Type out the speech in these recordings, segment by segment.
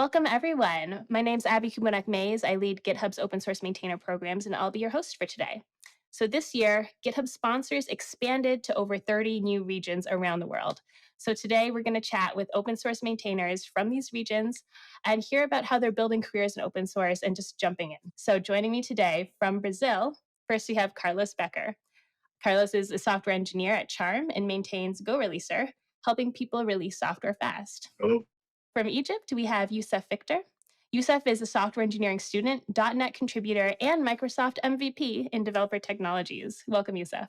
Welcome, everyone. My name's Abby Cabunoc Mays. I lead GitHub's open source maintainer programs, and I'll be your host for today. So this year, GitHub sponsors expanded to over 30 new regions around the world. So today, we're going to chat with open source maintainers from these regions and hear about how they're building careers in open source and just jumping in. So joining me today from Brazil, first we have Carlos Becker. Carlos is a software engineer at Charm and maintains Go Releaser, helping people release software fast. Hello. From Egypt, we have Youssef Victor. Youssef is a software engineering student, .NET contributor, and Microsoft MVP in developer technologies. Welcome, Youssef.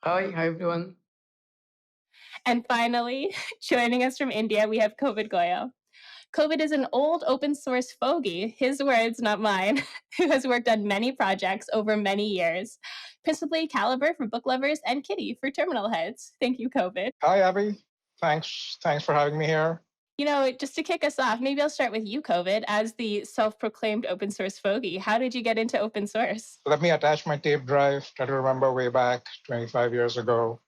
Hi everyone. And finally, joining us from India, we have Kovid Goyal. Kovid is an old open source fogey, his words, not mine, who has worked on many projects over many years, principally Caliber for book lovers and Kitty for terminal heads. Thank you, Kovid. Hi, Abby. Thanks for having me here. Just to kick us off, maybe I'll start with you, Kovid, as the self-proclaimed open source fogey. How did you get into open source? Let me attach my tape drive. Try to remember way back 25 years ago.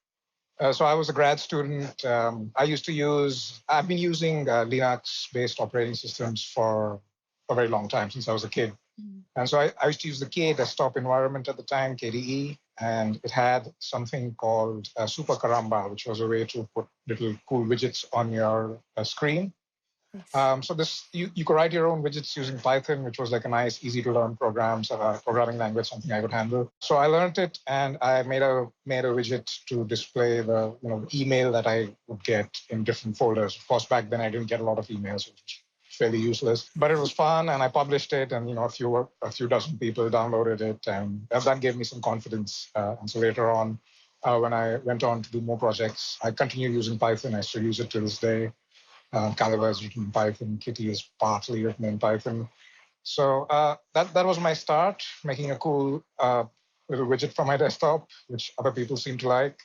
So I was a grad student. I've been using Linux-based operating systems for a very long time, since I was a kid. And so I used to use the K desktop environment at the time, KDE, and it had something called Super Caramba, which was a way to put little cool widgets on your screen. So you could write your own widgets using Python, which was like a nice, easy to learn programming language, something I could handle. So I learned it, and I made a widget to display the email that I would get in different folders. Of course, back then I didn't get a lot of emails, which was fairly useless, but it was fun, and I published it, and a few dozen people downloaded it, and that gave me some confidence. And so later on, when I went on to do more projects, I continued using Python. I still use it to this day. Caliber is written in Python. Kitty is partly written in Python. So that was my start, making a cool little widget for my desktop, which other people seem to like.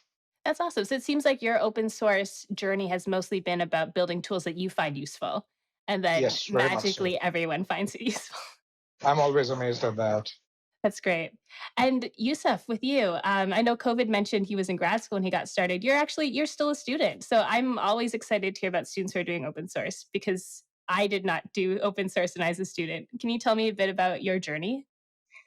That's awesome. So it seems like your open source journey has mostly been about building tools that you find useful, and then Yes, very much so. magically everyone finds it useful. I'm always amazed at that. That's great. And Youssef, with you, I know Kovid mentioned he was in grad school when he got started. You're still a student. So I'm always excited to hear about students who are doing open source, because I did not do open source when I was a student. Can you tell me a bit about your journey?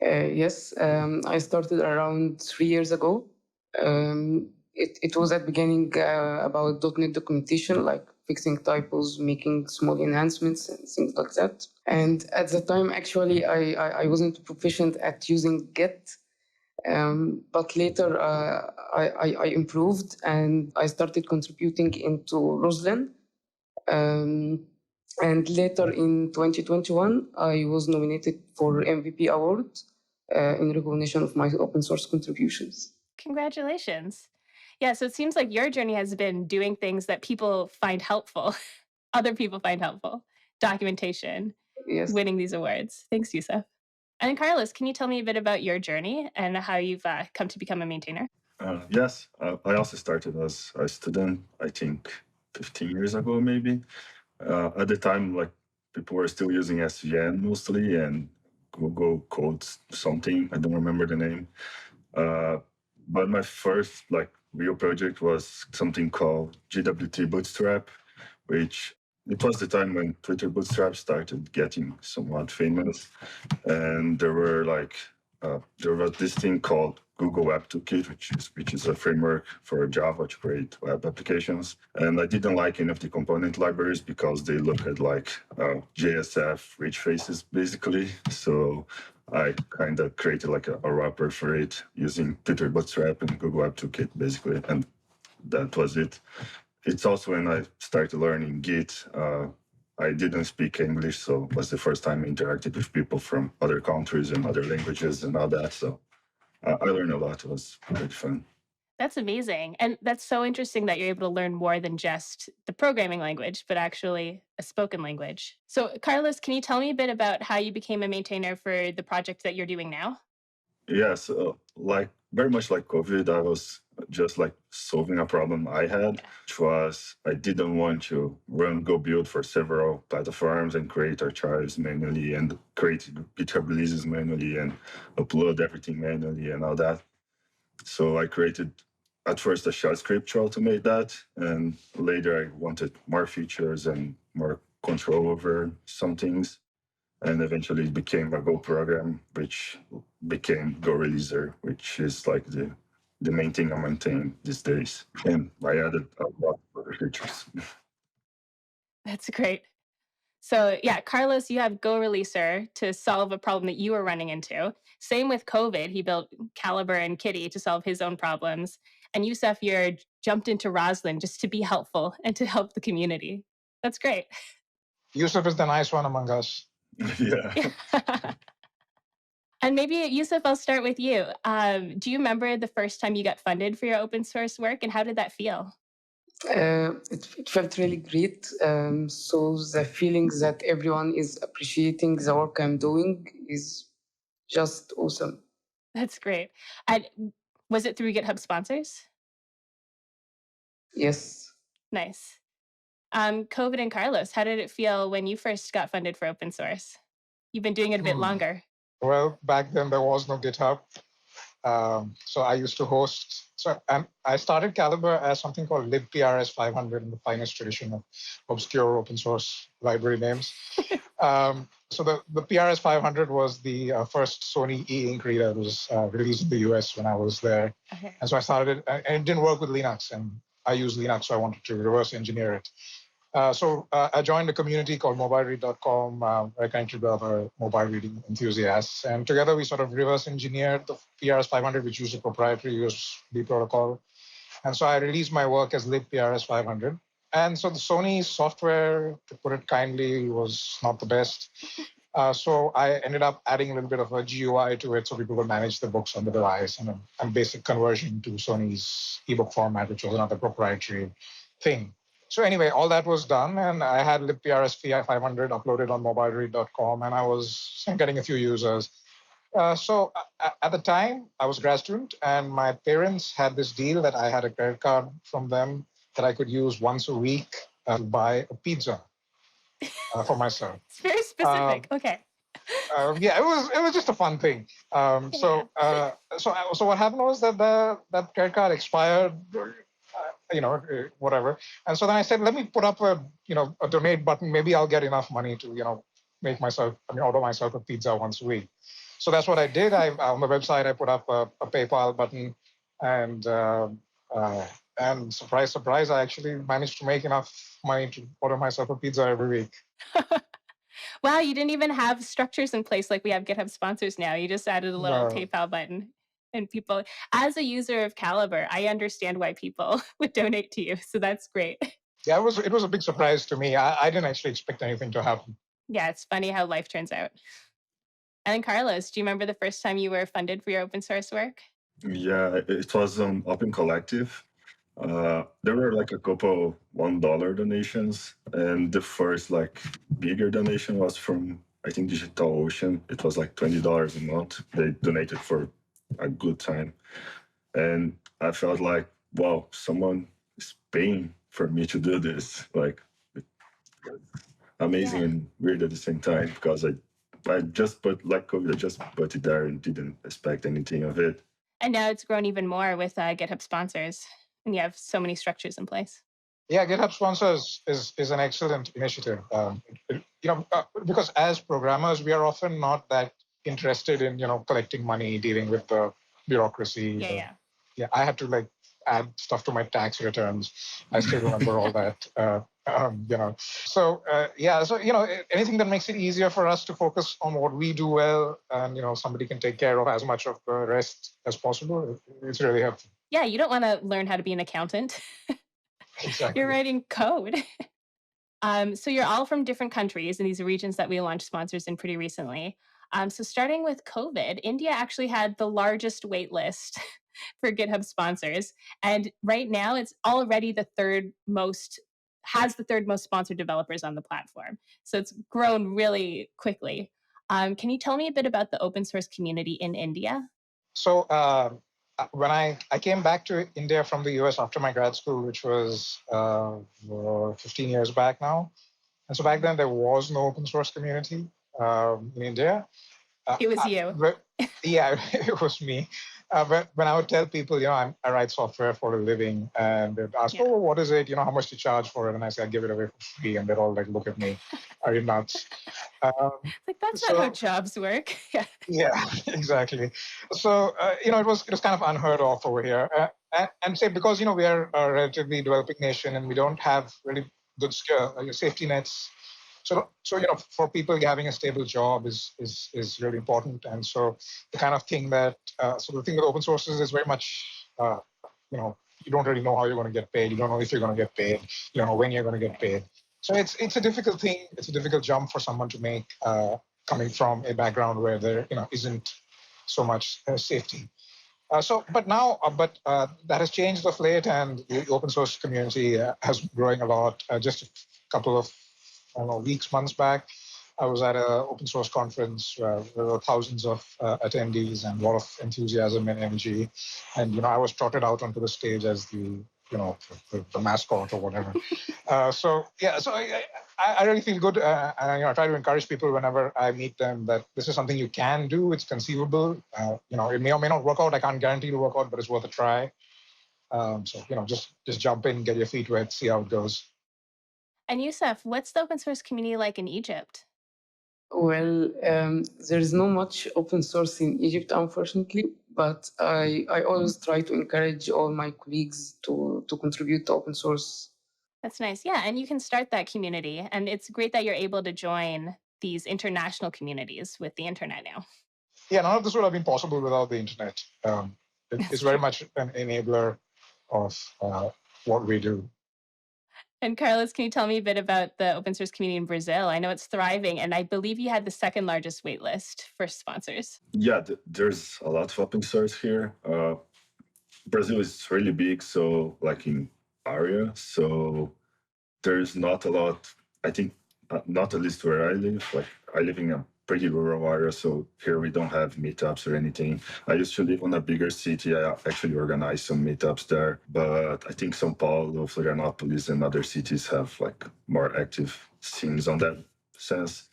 Yes, I started around 3 years ago. It was at the beginning about .NET documentation, like fixing typos, making small enhancements and things like that. And at the time, actually, I wasn't proficient at using Git. But later I improved, and I started contributing into Roslyn. And later in 2021, I was nominated for MVP award in recognition of my open source contributions. Congratulations. Yeah, so it seems like your journey has been doing things that people find helpful, other people find helpful, documentation, Yes. winning these awards. Thanks, Youssef. And then Carlos, can you tell me a bit about your journey and how you've come to become a maintainer? Yes, I also started as a student, I think 15 years ago, maybe. At the time, like, people were still using SVN mostly, and Google Code something, I don't remember the name. But my first real project was something called GWT Bootstrap, which it was the time when Twitter Bootstrap started getting somewhat famous, and there was this thing called Google Web Toolkit, which is a framework for Java to create web applications. And I didn't like any of the component libraries because they look at JSF rich faces basically. So I kind of created a wrapper for it using Twitter Bootstrap and Google Web Toolkit basically, and that was it. It's also when I started learning Git. I didn't speak English, so it was the first time I interacted with people from other countries and other languages and all that. So I learned a lot. It was great fun. That's amazing. And that's so interesting that you're able to learn more than just the programming language, but actually a spoken language. So, Carlos, can you tell me a bit about how you became a maintainer for the project that you're doing now? Yeah, so very much like Kovid, I was just solving a problem I had, which was I didn't want to run Go build for several platforms and create archives manually and create GitHub releases manually and upload everything manually and all that. So I created at first a shell script to automate that, and later I wanted more features and more control over some things. And eventually it became a Go program, which became Go Releaser, which is like the main thing I maintain these days. And I added a lot of other features. That's great. So yeah, Carlos, you have Go Releaser to solve a problem that you were running into. Same with Kovid. He built Caliber and Kitty to solve his own problems. And Youssef, you're jumped into Roslyn just to be helpful and to help the community. That's great. Youssef is the nice one among us. Yeah. And maybe, Youssef, I'll start with you. Do you remember the first time you got funded for your open source work, and how did that feel? It felt really great. So the feeling that everyone is appreciating the work I'm doing is just awesome. That's great. And was it through GitHub sponsors? Yes. Nice. Kovid and Carlos, how did it feel when you first got funded for open source? You've been doing it a bit longer. Well, back then there was no GitHub. So I used to host. And I started Caliber as something called libprs 500 in the finest tradition of obscure open source library names. So the PRS 500 was the first Sony e-ink reader that was released in the US when I was there. Okay. And so I started it, and it didn't work with Linux, and I use Linux, so I wanted to reverse engineer it. So I joined a community called mobileread.com, where I connected with other mobile reading enthusiasts. And together we sort of reverse engineered the PRS 500, which used a proprietary USB protocol. And so I released my work as libprs 500. And so the Sony software, to put it kindly, was not the best. So I ended up adding a little bit of a GUI to it so people could manage the books on the device, and a basic conversion to Sony's ebook format, which was another proprietary thing. So anyway, all that was done, and I had libprs 500 uploaded on mobileread.com, and I was getting a few users. So at the time, I was a grad student, and my parents had this deal that I had a credit card from them that I could use once a week to buy a pizza for myself. It's very specific. Okay. Yeah, it was just a fun thing. So what happened was that that credit card expired, whatever. And so then I said, let me put up a donate button. Maybe I'll get enough money to order myself a pizza once a week. So that's what I did. On the website I put up a PayPal button, and surprise, surprise, I actually managed to make enough money to order myself a pizza every week. Wow, you didn't even have structures in place like we have GitHub sponsors now. You just added a little PayPal button. And people, as a user of Caliber, I understand why people would donate to you. So that's great. Yeah, it was a big surprise to me. I didn't actually expect anything to happen. Yeah, it's funny how life turns out. And then Carlos, do you remember the first time you were funded for your open source work? Yeah, it was on Open Collective. There were like a couple $1 donations, and the first like bigger donation was from, I think, DigitalOcean. It was like $20 a month. They donated for a good time, and I felt like, wow, someone is paying for me to do this. Like, amazing and weird at the same time, because I just put, like Kovid, I just put it there and didn't expect anything of it. And now it's grown even more with GitHub sponsors, and you have so many structures in place. Yeah, GitHub sponsors is an excellent initiative. Because as programmers, we are often not that interested in collecting money, dealing with the bureaucracy. Yeah, I had to add stuff to my tax returns. I still remember all that. So anything that makes it easier for us to focus on what we do well, and somebody can take care of as much of the rest as possible, it's really helpful. Yeah, you don't want to learn how to be an accountant. Exactly. You're writing code. So you're all from different countries in these regions that we launched sponsors in pretty recently. So starting with Kovid, India actually had the largest wait list for GitHub sponsors. And right now it's already the third most sponsored developers on the platform. So it's grown really quickly. Can you tell me a bit about the open source community in India? So when I came back to India from the US after my grad school, which was 15 years back now. And so back then there was no open source community in India. It was you. Yeah, it was me. when I would tell people, I write software for a living, and they'd ask, Yeah. "Oh, what is it? How much to charge for it?" And I say, "I give it away for free," and they'd all like look at me, "Are you nuts?" Like, that's not how So jobs work. Yeah. yeah, exactly. So it was kind of unheard of over here, and say because we are a relatively developing nation and we don't have really good safety nets. So for people having a stable job is really important, and so the kind of thing that the thing with open sources is very much you don't really know how you're going to get paid. You don't know if you're going to get paid. You don't know when you're going to get paid. So it's a difficult thing. It's a difficult jump for someone to make coming from a background where there isn't so much safety. But that has changed of late, and the open source community has growing a lot. Just a couple of I don't know, weeks, months back, I was at an open source conference where there were thousands of attendees and a lot of enthusiasm and energy. And I was trotted out onto the stage as the mascot or whatever. So I really feel good. And I try to encourage people whenever I meet them that this is something you can do. It's conceivable. It may or may not work out. I can't guarantee it'll work out, but it's worth a try. Just jump in, get your feet wet, see how it goes. And Youssef, what's the open source community like in Egypt? Well, there is not much open source in Egypt, unfortunately, but I always try to encourage all my colleagues to contribute to open source. That's nice. Yeah. And you can start that community. And it's great that you're able to join these international communities with the internet now. Yeah, none of this would have been possible without the internet. It's very much an enabler of what we do. And Carlos, can you tell me a bit about the open source community in Brazil? I know it's thriving, and I believe you had the second largest waitlist for sponsors. Yeah, there's a lot of open source here. Brazil is really big, so like in area, so there's not a lot. I think not at least where I live. Like I live in a pretty rural area, so here we don't have meetups or anything. I used to live in a bigger city. I actually organized some meetups there, but I think São Paulo, Florianopolis, and other cities have like more active scenes on that sense.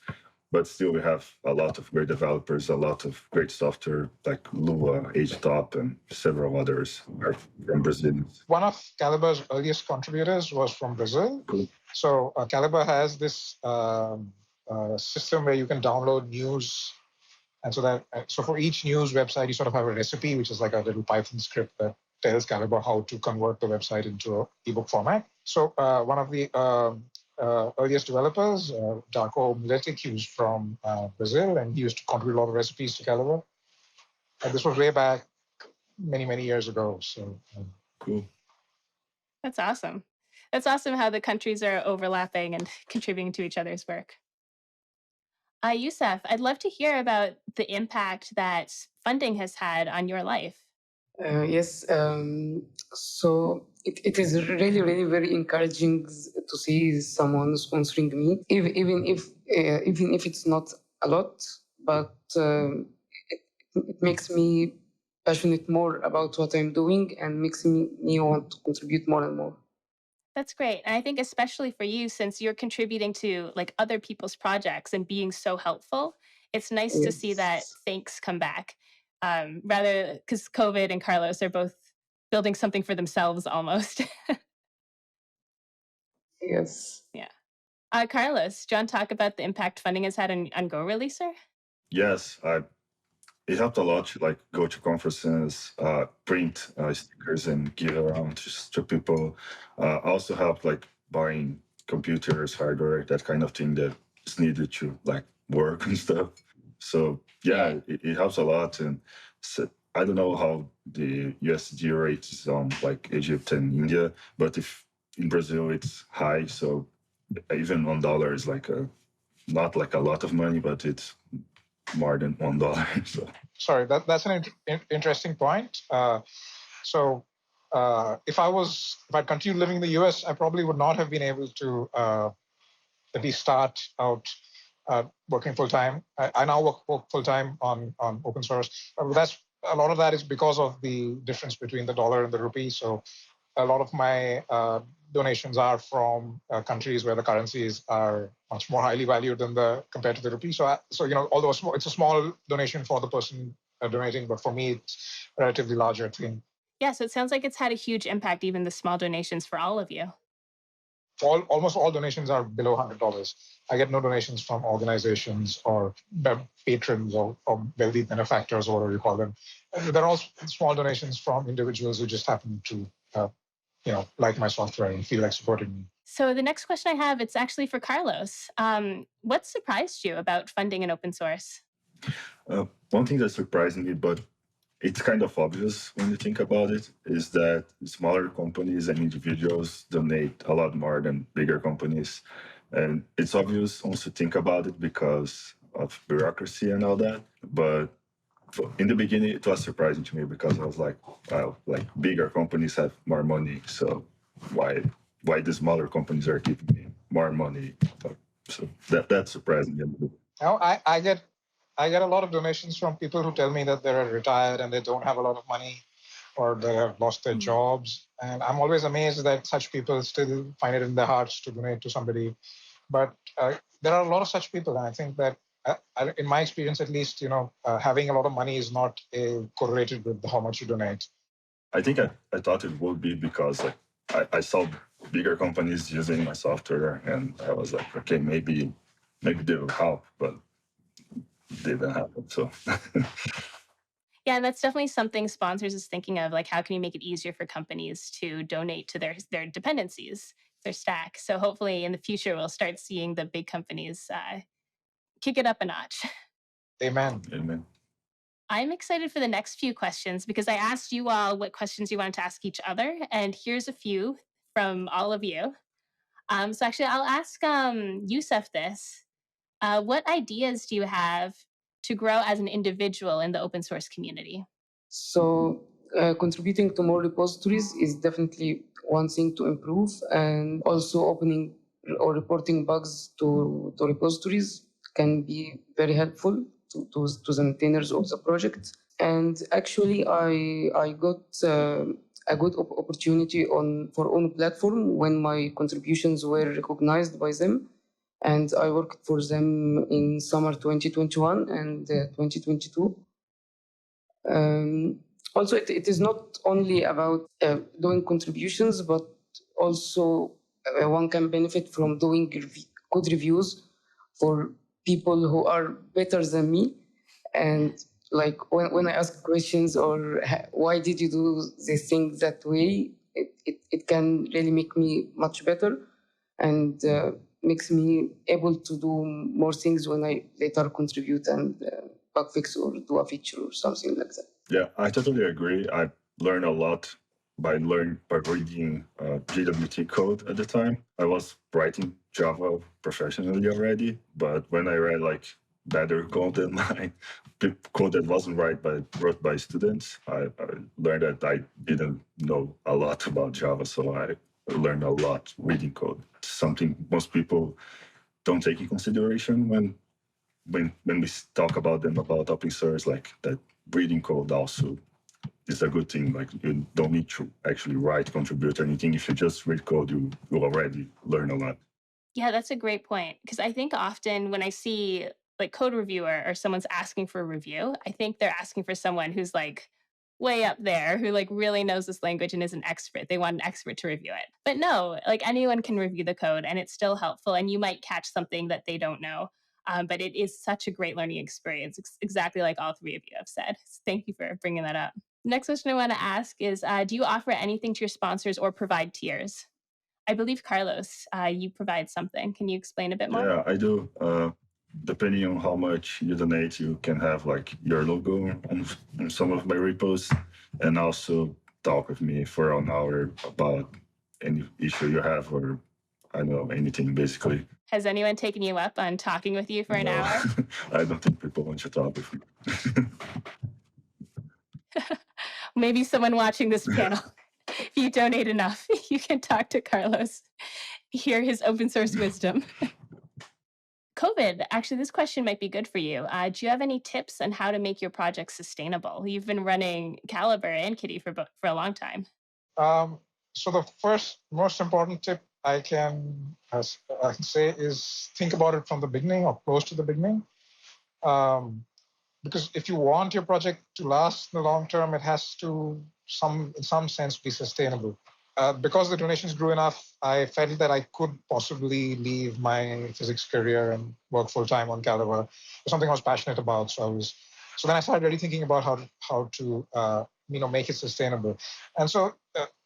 But still, we have a lot of great developers, a lot of great software like Lua, HTOP, and several others are from Brazil. One of Caliber's earliest contributors was from Brazil. Cool. So Caliber has this system where you can download news. And so for each news website, you sort of have a recipe, which is like a little Python script that tells Caliber how to convert the website into an ebook format. So one of the earliest developers, Darko Miletic, he was from Brazil, and he used to contribute a lot of recipes to Caliber. And this was way back many, many years ago. So Cool. That's awesome. That's awesome how the countries are overlapping and contributing to each other's work. Youssef, I'd love to hear about the impact that funding has had on your life. Yes, so it is really, really very encouraging to see someone sponsoring me, even if it's not a lot, but it makes me passionate more about what I'm doing and makes me want to contribute more and more. That's great. And I think especially for you, since you're contributing to like other people's projects and being so helpful, it's nice to see that Yes. thanks come back. Rather, because Kovid and Carlos are both building something for themselves almost. Yes. Yeah. Carlos, do you want to talk about the impact funding has had on Go Releaser? Yes, it helped a lot to like go to conferences, print stickers and give around to people. Also helped like buying computers, hardware, that kind of thing that is needed to like work and stuff. So yeah, it helps a lot. And so, I don't know how the USD rate is on like Egypt and India, but if in Brazil it's high, so even $1 is like not like a lot of money, but it's more than $1. So sorry, that's an interesting point. If I'd continued living in the US, I probably would not have been able to at least start out working full time. I now work full time on open source. That's a lot of that is because of the difference between the dollar and the rupee. So a lot of my donations are from countries where the currencies are much more highly valued than compared to the rupee. So although it's a small donation for the person donating, but for me, it's a relatively larger thing. Yeah, so it sounds like it's had a huge impact, even the small donations for all of you. Almost all donations are below $100. I get no donations from organizations or patrons or wealthy benefactors, or whatever you call them. They're all small donations from individuals who just happen to, like my software and feel like supporting me. So the next question I have, it's actually for Carlos. What surprised you about funding an open source? One thing that surprised me, but it's kind of obvious when you think about it, is that smaller companies and individuals donate a lot more than bigger companies. And it's obvious once you think about it because of bureaucracy and all that. But in the beginning, it was surprising to me because I was like, wow, like bigger companies have more money. So why the smaller companies are giving me more money? So that surprised me a little bit. Now, I get a lot of donations from people who tell me that they're retired and they don't have a lot of money, or they have lost their jobs. And I'm always amazed that such people still find it in their hearts to donate to somebody. But there are a lot of such people, and I think that, in my experience at least, having a lot of money is not correlated with how much you donate. I think I thought it would be because I saw bigger companies using my software, and I was like, okay, maybe they will help, but didn't happen. So Yeah, and that's definitely something sponsors is thinking of, like how can we make it easier for companies to donate to their dependencies, their stack. So hopefully in the future we'll start seeing the big companies kick it up a notch. Amen. Amen. I'm excited for the next few questions because I asked you all what questions you wanted to ask each other, and here's a few from all of you. So actually, I'll ask Youssef this. What ideas do you have to grow as an individual in the open source community? So contributing to more repositories is definitely one thing to improve, and also opening or reporting bugs to repositories can be very helpful to the maintainers of the project. And actually, I got a good opportunity for own platform when my contributions were recognized by them, and I worked for them in summer 2021 and 2022. Also, it is not only about doing contributions, but also one can benefit from doing good reviews for people who are better than me. And like when I ask questions or why did you do this thing that way, it can really make me much better and makes me able to do more things when I later contribute and bug fix or do a feature or something like that. Yeah, I totally agree. I learned a lot by reading GWT code at the time. I was writing Java professionally already, but when I read like better code than mine, code that wasn't wrote by students, I learned that I didn't know a lot about Java, so I learned a lot reading code. Something most people don't take in consideration when we talk about them about open source, like that reading code also is a good thing. Like you don't need to actually write, contribute anything. If you just read code, you will already learn a lot. Yeah, that's a great point. Because I think often when I see like code reviewer or someone's asking for a review, I think they're asking for someone who's like way up there, who like really knows this language and is an expert. They want an expert to review it. But no, like anyone can review the code and it's still helpful. And you might catch something that they don't know. But it is such a great learning experience, exactly like all three of you have said. So thank you for bringing that up. Next question I want to ask is do you offer anything to your sponsors or provide tiers? I believe, Carlos, you provide something. Can you explain a bit more? Yeah, I do. Depending on how much you donate, you can have like your logo on some of my repos, and also talk with me for an hour about any issue you have, or I don't know, anything basically. Has anyone taken you up on talking with you for an hour? I don't think people want to talk with me. Maybe someone watching this panel, if you donate enough, you can talk to Carlos, hear his open source wisdom. Kovid, actually, this question might be good for you. Do you have any tips on how to make your project sustainable? You've been running Caliber and Kitty for a long time. So the first most important tip I can say is think about it from the beginning or close to the beginning. because if you want your project to last in the long term, it has to, in some sense, be sustainable. Because the donations grew enough, I felt that I could possibly leave my physics career and work full time on Caliber. It was something I was passionate about. So then I started really thinking about how to make it sustainable. And so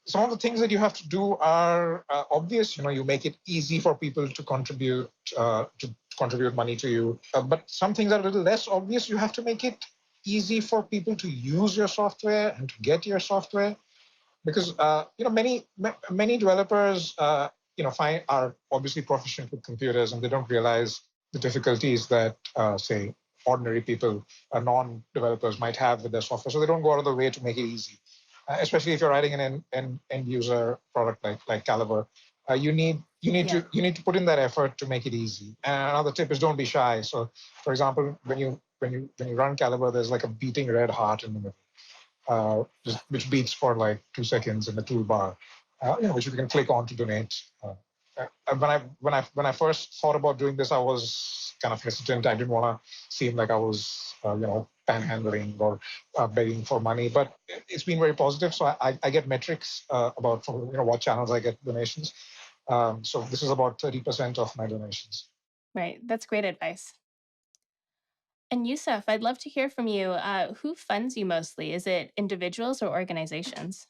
some of the things that you have to do are obvious. You make it easy for people to contribute money to you. But some things are a little less obvious. You have to make it easy for people to use your software and to get your software, because many developers are obviously proficient with computers, and they don't realize the difficulties that say ordinary people, non-developers, might have with their software. So they don't go out of the way to make it easy, especially if you're writing an end user product like Caliber. You need to put in that effort to make it easy. And another tip is don't be shy. So, for example, when you run Caliber, there's like a beating red heart in the middle, which beats for like 2 seconds in the toolbar, which you can click on to donate. When I first thought about doing this, I was kind of hesitant. I didn't want to seem like I was, panhandling or begging for money. But it's been very positive. So I get metrics about what channels I get donations. So this is about 30% of my donations. Right. That's great advice. And Youssef, I'd love to hear from you. Who funds you mostly? Is it individuals or organizations?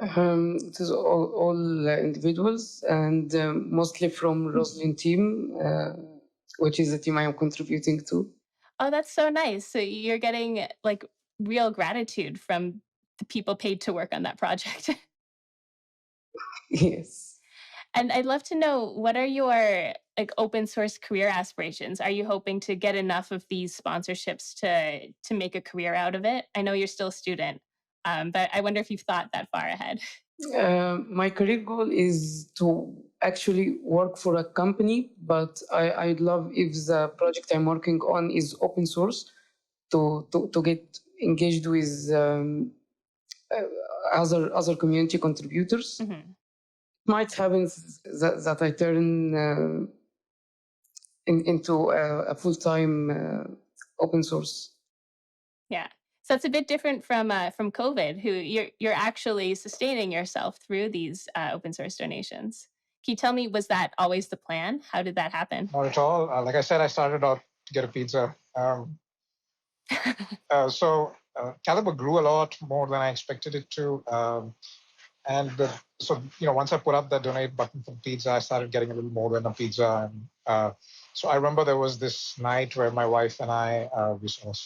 It is all individuals, and mostly from Roslyn team, which is the team I am contributing to. Oh, that's so nice. So you're getting like real gratitude from the people paid to work on that project. Yes. And I'd love to know, what are your like open source career aspirations? Are you hoping to get enough of these sponsorships to make a career out of it? I know you're still a student, but I wonder if you've thought that far ahead. My career goal is to actually work for a company, but I'd love if the project I'm working on is open source to get engaged with uh, other community contributors. Mhm. Might happen that I turn into a full-time open source. Yeah. So it's a bit different from Kovid, who you're actually sustaining yourself through these open source donations. Can you tell me, was that always the plan? How did that happen? Not at all. Like I said, I started out to get a pizza. So Caliber grew a lot more than I expected it to. Once I put up that donate button for pizza, I started getting a little more than a pizza. And so I remember there was this night where my wife and I, we sort of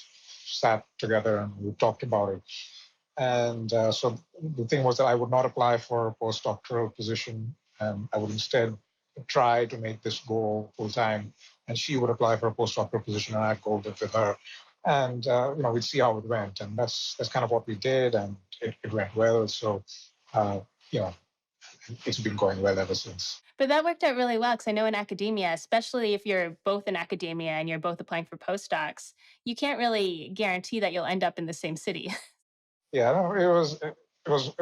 sat together and we talked about it. And so the thing was that I would not apply for a postdoctoral position, and I would instead try to make this go full time. And she would apply for a postdoctoral position, and I'd go live with her. And we'd see how it went. And that's kind of what we did, and it went well. So uh, you know, it's been going well ever since. But that worked out really well, because I know in academia, especially if you're both in academia and you're both applying for postdocs, you can't really guarantee that you'll end up in the same city. Yeah, no, it was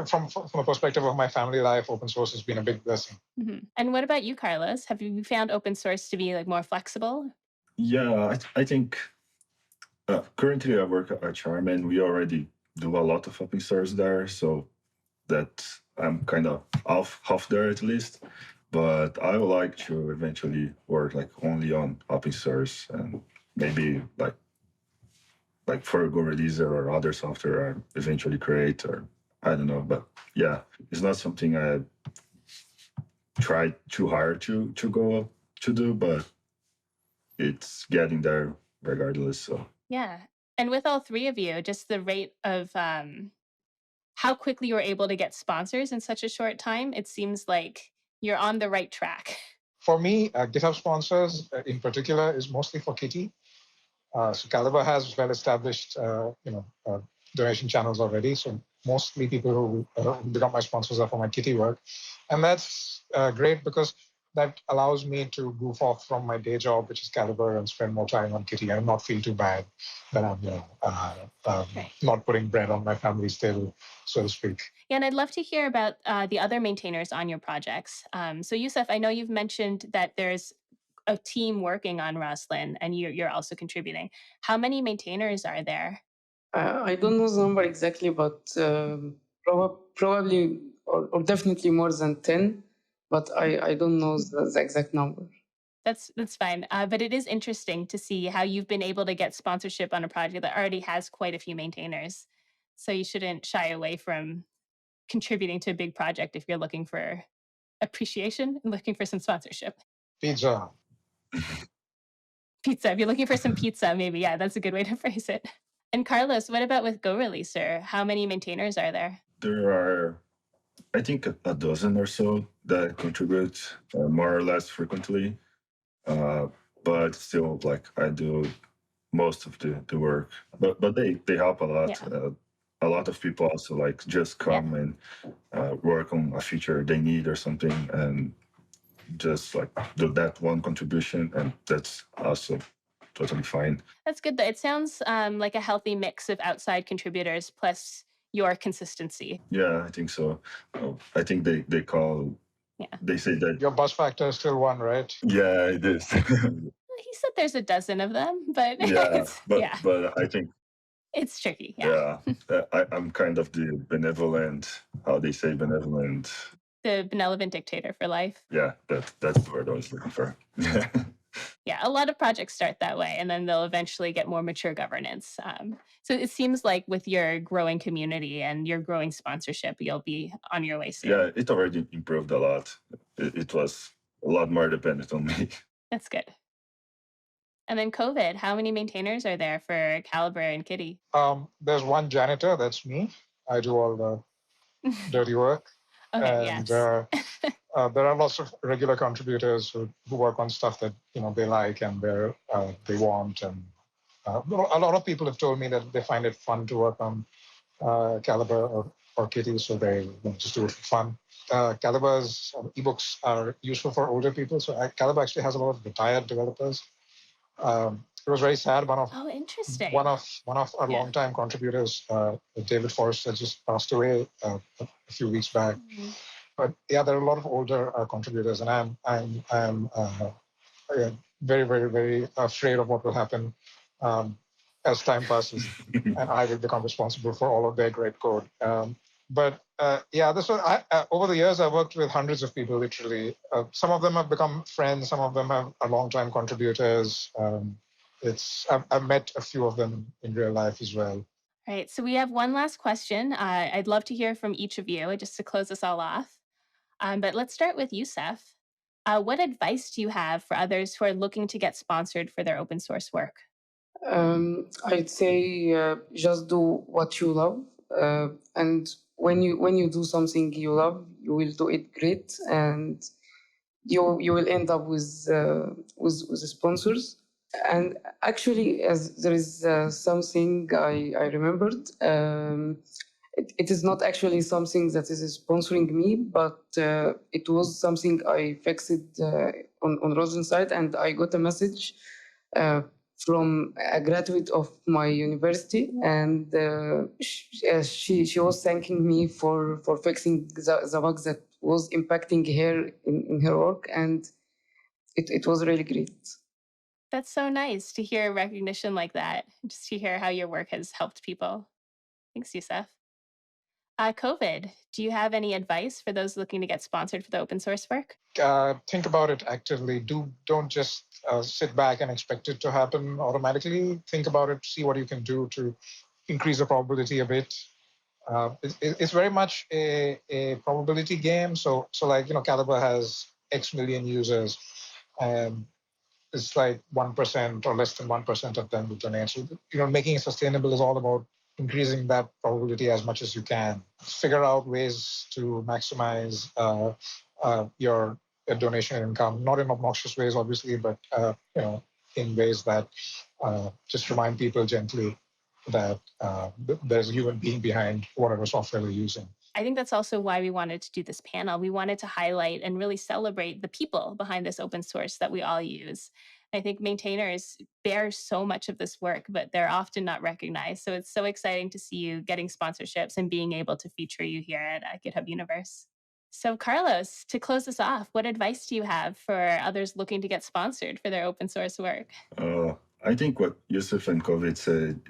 from the perspective of my family life. Open source has been a big blessing. Mhm. And what about you, Carlos? Have you found open source to be like more flexible? Yeah, I think currently I work at Charm, and we already do a lot of open source there, so that I'm kind of half there at least. But I would like to eventually work like only on open source, and maybe like for a Go releaser or other software I eventually create, or I don't know. But yeah, it's not something I tried too hard to go to do, but it's getting there regardless. So Yeah. And with all three of you, just the rate of how quickly you were able to get sponsors in such a short time, it seems like you're on the right track. For me, GitHub sponsors in particular is mostly for Kitty. So Caliber has well-established, donation channels already. So mostly people who become my sponsors are for my Kitty work, and that's great because that allows me to goof off from my day job, which is Caliber, and spend more time on Kitty and not feel too bad that I'm, Right. not putting bread on my family's table, so to speak. Yeah, and I'd love to hear about the other maintainers on your projects. So, Youssef, I know you've mentioned that there's a team working on Roslyn, and you're also contributing. How many maintainers are there? I don't know the number exactly, but probably or definitely more than 10, but I don't know the exact number. That's fine. But it is interesting to see how you've been able to get sponsorship on a project that already has quite a few maintainers. So you shouldn't shy away from contributing to a big project if you're looking for appreciation and looking for some sponsorship. Pizza. Pizza. If you're looking for some pizza, maybe, yeah, that's a good way to phrase it. And Carlos, what about with Go Releaser? How many maintainers are there? There are, I think, a dozen or so that contribute more or less frequently. But still, like, I do most of the work. But they help a lot. Yeah. A lot of people also like just come and work on a feature they need or something, and just like do that one contribution, and that's also totally fine. That's good. It sounds like a healthy mix of outside contributors plus your consistency. Yeah, I think so. I think they call. Yeah. They say that. Your buzz factor is still one, right? Yeah, it is. He said there's a dozen of them, but Yeah, yeah, but I think it's tricky. Yeah. I'm kind of the benevolent. How they say benevolent. The benevolent dictator for life. Yeah, that's the word I was looking for. Yeah, a lot of projects start that way, and then they'll eventually get more mature governance. So it seems like with your growing community and your growing sponsorship, you'll be on your way soon. Yeah, it already improved a lot. It was a lot more dependent on me. That's good. And then Kovid, how many maintainers are there for Calibre and Kitty? There's one janitor, that's me. I do all the dirty work. Okay, And yes. there are lots of regular contributors who work on stuff that they like and they want. And a lot of people have told me that they find it fun to work on Calibre or Kitty, so they just do it for fun. Calibre's ebooks are useful for older people, so Calibre actually has a lot of retired developers. It was very sad. Oh, interesting. One of our Yeah. longtime contributors, David Forrester, just passed away a few weeks back. Mhm. But yeah, there are a lot of older contributors, and I'm very, very, very afraid of what will happen as time passes, and I will become responsible for all of their great code. But yeah, this was over the years I've worked with hundreds of people. Literally, some of them have become friends. Some of them are longtime contributors. I've met a few of them in real life as well. All right, so we have one last question. I'd love to hear from each of you just to close us all off. But let's start with Youssef. What advice do you have for others who are looking to get sponsored for their open source work? I'd say just do what you love, and when you do something you love, you will do it great, and you will end up with sponsors. And actually, as there is something I remembered. It is not actually something that is sponsoring me, but it was something I fixed on Rosen's side, and I got a message from a graduate of my university, and she was thanking me for fixing the bugs that was impacting her in her work, and it was really great. That's so nice to hear recognition like that, just to hear how your work has helped people. Thanks, Youssef. Kovid, do you have any advice for those looking to get sponsored for the open source work? Think about it actively. Don't just sit back and expect it to happen automatically. Think about it. See what you can do to increase the probability a bit. It's very much a probability game. So like Calibre has X million users, and it's like 1% or less than 1% of them will donate. So making it sustainable is all about increasing that probability as much as you can. Figure out ways to maximize your donation income, not in obnoxious ways, obviously, but in ways that just remind people gently that there's a human being behind whatever software they're using. I think that's also why we wanted to do this panel. We wanted to highlight and really celebrate the people behind this open source that we all use. I think maintainers bear so much of this work, but they're often not recognized. So it's so exciting to see you getting sponsorships and being able to feature you here at GitHub Universe. So, Carlos, to close this off, what advice do you have for others looking to get sponsored for their open source work? I think what Youssef and Kovid said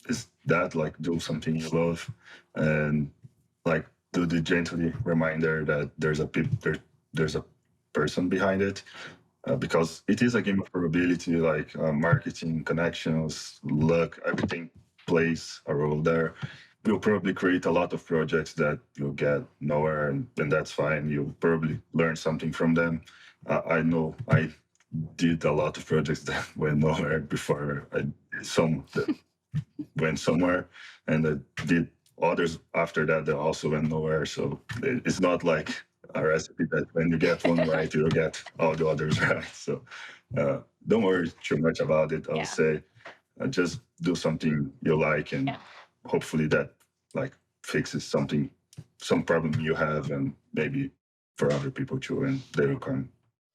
is that like do something you love, and like do the gently reminder that there's a person behind it, because it is a game of probability, like marketing, connections, luck, everything plays a role there. You'll probably create a lot of projects that you'll get nowhere, and that's fine. You'll probably learn something from them. I know I did a lot of projects that went nowhere before some that went somewhere, and I did others after that that also went nowhere. So it's not like a recipe that when you get one right, you'll get all the others right. So don't worry too much about it. I'll say just do something you like, and hopefully that like fixes some problem you have, and maybe for other people too, and they will come.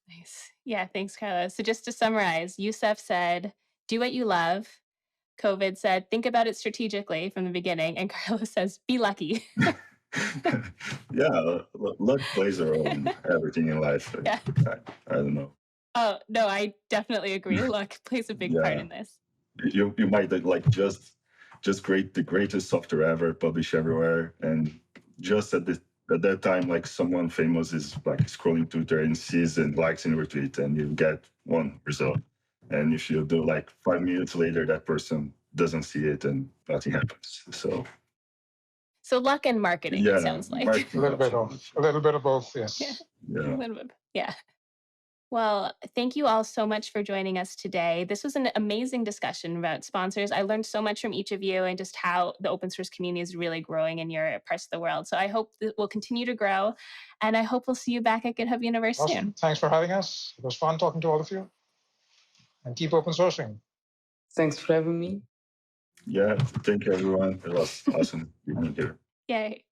Nice. Yeah, thanks, Carlos. So just to summarize, Youssef said, do what you love. Kovid said, think about it strategically from the beginning. And Carlos says, be lucky. Yeah, luck plays a role in everything in life. Yeah. I don't know. Oh, no, I definitely agree. Luck plays a big part in this. You might like just create the greatest software ever, publish everywhere, and just at that time, like someone famous is like scrolling Twitter and sees and likes and retweet, and you get one result. And if you do like 5 minutes later, that person doesn't see it and nothing happens. So luck and marketing, it sounds like. A little bit of both, yes. A little bit, yeah. Well, thank you all so much for joining us today. This was an amazing discussion about sponsors. I learned so much from each of you and just how the open source community is really growing in your parts of the world. So I hope that we'll continue to grow, and I hope we'll see you back at GitHub Universe soon. Thanks for having us. It was fun talking to all of you. And keep open sourcing. Thanks for having me. Yeah, thank you, everyone. It was awesome being here. Yay.